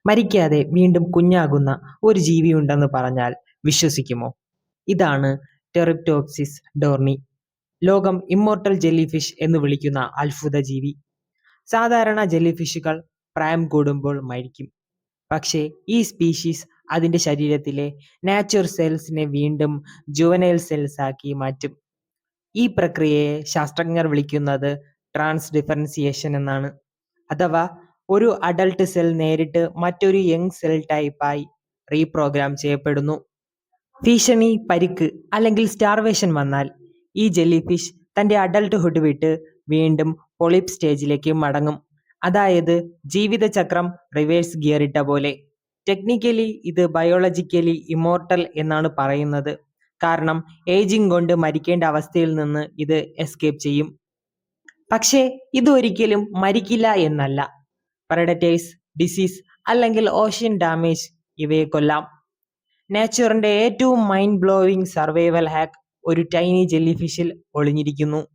മരിക്കാതെ വീണ്ടും കുഞ്ഞാകുന്ന ഒരു ജീവിയുണ്ടെന്ന് പറഞ്ഞാൽ വിശ്വസിക്കുമോ? ഇതാണ് ടെറിപ്റ്റോപ്സിസ് ഡോർണി, ലോകം ഇമ്മോർട്ടൽ ജെല്ലിഫിഷ് എന്ന് വിളിക്കുന്ന അത്ഭുത ജീവി. സാധാരണ ജെല്ലിഫിഷുകൾ പ്രായം കൂടുമ്പോൾ മരിക്കും. പക്ഷേ ഈ സ്പീഷീസ് അതിന്റെ ശരീരത്തിലെ നാച്ചുർ സെൽസിനെ വീണ്ടും ജുവനൈൽ സെൽസ് ആക്കി മാറ്റും. ഈ പ്രക്രിയയെ ശാസ്ത്രജ്ഞർ വിളിക്കുന്നത് ട്രാൻസ്ഡിഫറൻസിയേഷൻ എന്നാണ്. അഥവാ ഒരു അഡൾട്ട് സെൽ നേരിട്ട് മറ്റൊരു യങ് സെൽ ടൈപ്പായി റീപ്രോഗ്രാം ചെയ്യപ്പെടുന്നു. ഭീഷണി, പരിക്ക് അല്ലെങ്കിൽ സ്റ്റാർവേഷൻ വന്നാൽ ഈ ജെല്ലിഫിഷ് തന്റെ അഡൾട്ട്ഹുഡ് വിട്ട് വീണ്ടും പോളിപ്പ് സ്റ്റേജിലേക്ക് മടങ്ങും. അതായത് ജീവിതചക്രം റിവേഴ്സ് ഗിയറിട്ട പോലെ. ടെക്നിക്കലി ഇത് ബയോളജിക്കലി ഇമ്മോർട്ടൽ എന്നാണ് പറയുന്നത്. കാരണം ഏജിങ് കൊണ്ട് മരിക്കേണ്ട അവസ്ഥയിൽ നിന്ന് ഇത് എസ്കേപ്പ് ചെയ്യും. പക്ഷേ ഇത് ഒരിക്കലും മരിക്കില്ല എന്നല്ല. പ്രെഡറ്റേഴ്സ്, ഡിസീസ് അല്ലെങ്കിൽ ഓഷ്യൻ ഡാമേജ് ഇവയെ കൊല്ലാം. നേച്ചറിന്റെ ഏറ്റവും മൈൻഡ് ബ്ലോവിംഗ് സർവൈവൽ ഹാക്ക് ഒരു ടൈനി ജെല്ലിഫിഷിൽ ഒളിഞ്ഞിരിക്കുന്നു.